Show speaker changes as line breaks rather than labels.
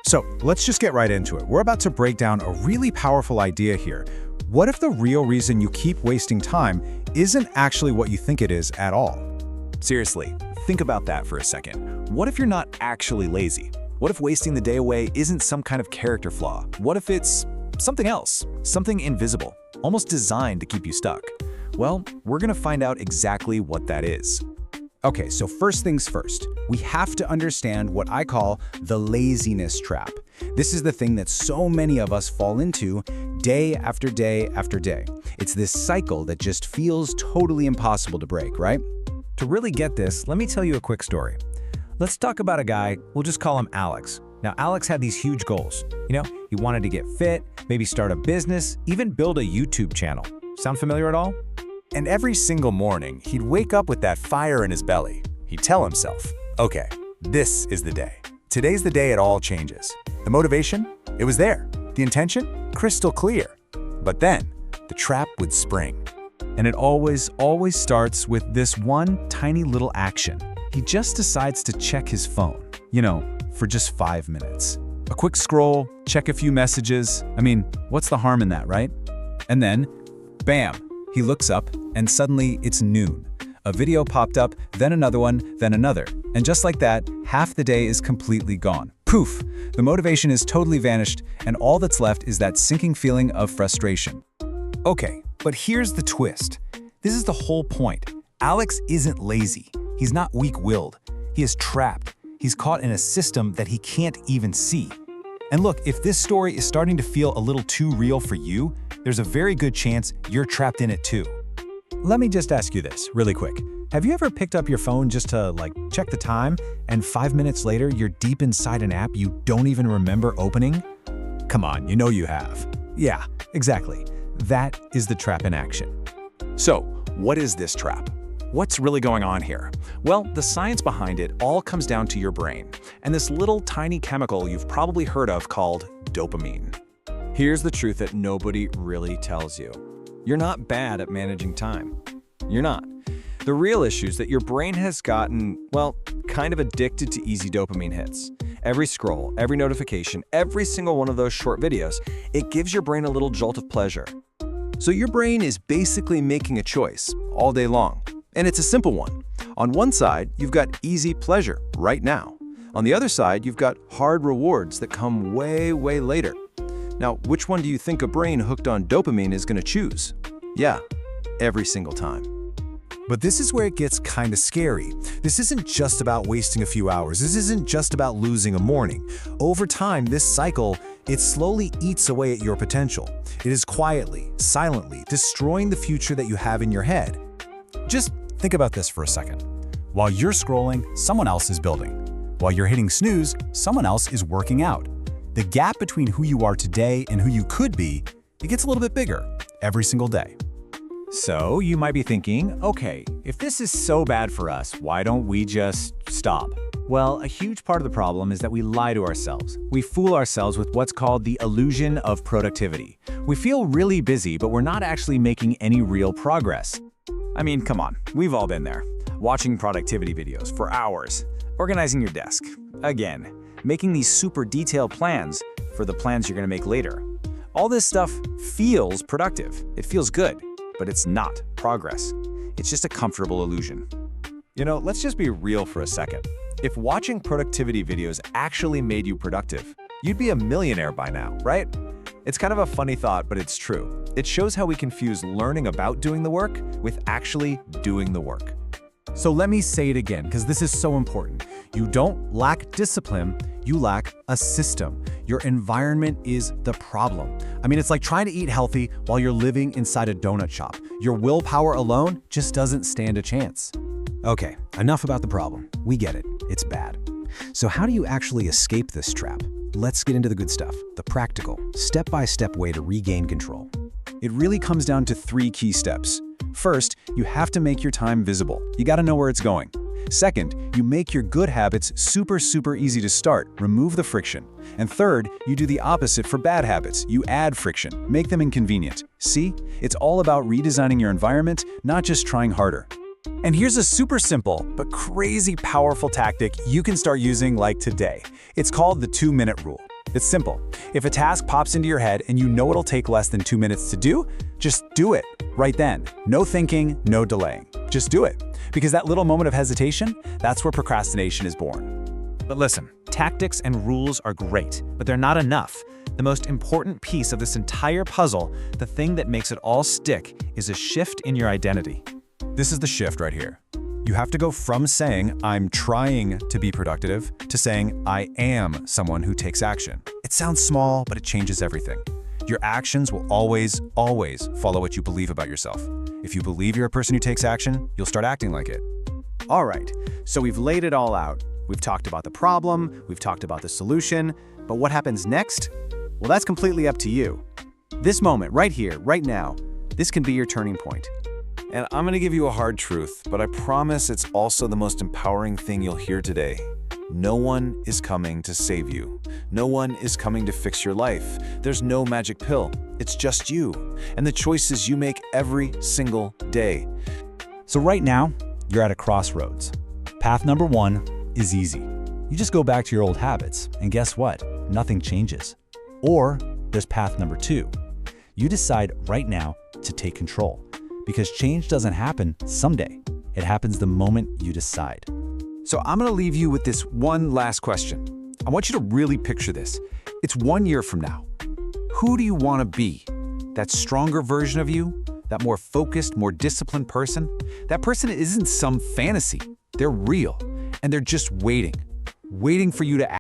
So let's just get right into it. We're about to break down a really powerful idea here. What if the real reason you keep wasting time isn't actually what you think it is at all?
Seriously, think about that for a second. What if you're not actually lazy? What if wasting the day away isn't some kind of character flaw? What if it's something else, something invisible, almost designed to keep you stuck? Well, we're gonna find out exactly what that is.
Okay, so first things first, we have to understand what I call the laziness trap. This is the thing that so many of us fall into day after day after day. It's this cycle that just feels totally impossible to break, right? To really get this, let me tell you a quick story. Let's talk about a guy, we'll just call him Alex. Now, Alex had these huge goals. He wanted to get fit, maybe start a business, even build a YouTube channel. Sound familiar at all?
And every single morning, he'd wake up with that fire in his belly. He'd tell himself, okay, this is the day. Today's the day it all changes. The motivation? It was there. The intention? Crystal clear. But then, the trap would spring.
And it always starts with this one tiny little action. He just decides to check his phone, for just 5 minutes. A quick scroll, check a few messages. I mean, what's the harm in that, right? And then, bam, he looks up and suddenly it's noon. A video popped up, then another one, then another. And just like that, half the day is completely gone. Poof! The motivation is totally vanished, and all that's left is that sinking feeling of frustration. Okay, but here's the twist. This is the whole point. Alex isn't lazy. He's not weak-willed. He is trapped. He's caught in a system that he can't even see. And look, if this story is starting to feel a little too real for you, there's a very good chance you're trapped in it too. Let me just ask you this really quick. Have you ever picked up your phone just to check the time, and 5 minutes later you're deep inside an app you don't even remember opening? Come on, you know you have. Yeah, exactly. That is the trap in action.
So, what is this trap? What's really going on here? Well, the science behind it all comes down to your brain, and this little tiny chemical you've probably heard of called dopamine. Here's the truth that nobody really tells you. You're not bad at managing time. You're not. The real issue is that your brain has gotten, kind of addicted to easy dopamine hits. Every scroll, every notification, every single one of those short videos, it gives your brain a little jolt of pleasure. So your brain is basically making a choice all day long. And it's a simple one. On one side, you've got easy pleasure right now. On the other side, you've got hard rewards that come way, way later. Now, which one do you think a brain hooked on dopamine is going to choose? Yeah, every single time.
But this is where it gets kind of scary. This isn't just about wasting a few hours. This isn't just about losing a morning. Over time, this cycle, it slowly eats away at your potential. It is quietly, silently destroying the future that you have in your head. Just think about this for a second. While you're scrolling, someone else is building. While you're hitting snooze, someone else is working out. The gap between who you are today and who you could be, it gets a little bit bigger every single day.
So you might be thinking, okay, if this is so bad for us, why don't we just stop? Well, a huge part of the problem is that we lie to ourselves. We fool ourselves with what's called the illusion of productivity. We feel really busy, but we're not actually making any real progress. I mean, come on, we've all been there. Watching productivity videos for hours, organizing your desk, again, making these super detailed plans for the plans you're gonna make later. All this stuff feels productive. It feels good, but it's not progress. It's just a comfortable illusion. Let's just be real for a second. If watching productivity videos actually made you productive, you'd be a millionaire by now, right? It's kind of a funny thought, but it's true. It shows how we confuse learning about doing the work with actually doing the work.
So let me say it again, because this is so important. You don't lack discipline, you lack a system. Your environment is the problem. I mean, it's like trying to eat healthy while you're living inside a donut shop. Your willpower alone just doesn't stand a chance. Okay, enough about the problem. We get it. It's bad. So how do you actually escape this trap? Let's get into the good stuff, the practical, step-by-step way to regain control. It really comes down to 3 key steps. First, you have to make your time visible. You gotta know where it's going. Second, you make your good habits super easy to start. Remove the friction. And third, you do the opposite for bad habits. You add friction, make them inconvenient. See? It's all about redesigning your environment, not just trying harder. And here's a super simple but crazy powerful tactic you can start using like today. It's called the 2-minute rule. It's simple. If a task pops into your head and you know it'll take less than 2 minutes to do, just do it right then. No thinking, no delaying. Just do it. Because that little moment of hesitation, that's where procrastination is born.
But listen, tactics and rules are great, but they're not enough. The most important piece of this entire puzzle, the thing that makes it all stick, is a shift in your identity.
This is the shift right here. You have to go from saying, I'm trying to be productive, to saying, I am someone who takes action. It sounds small, but it changes everything. Your actions will always, always follow what you believe about yourself. If you believe you're a person who takes action, you'll start acting like it.
All right, so we've laid it all out. We've talked about the problem, we've talked about the solution, but what happens next? Well, that's completely up to you. This moment, right here, right now, this can be your turning point.
And I'm going to give you a hard truth, but I promise it's also the most empowering thing you'll hear today. No one is coming to save you. No one is coming to fix your life. There's no magic pill. It's just you and the choices you make every single day.
So right now, you're at a crossroads. Path number 1 is easy. You just go back to your old habits, and guess what? Nothing changes. Or there's path number 2. You decide right now to take control. Because change doesn't happen someday. It happens the moment you decide. So I'm gonna leave you with this one last question. I want you to really picture this. It's 1 year from now. Who do you wanna be? That stronger version of you? That more focused, more disciplined person? That person isn't some fantasy. They're real, and they're just waiting for you to act.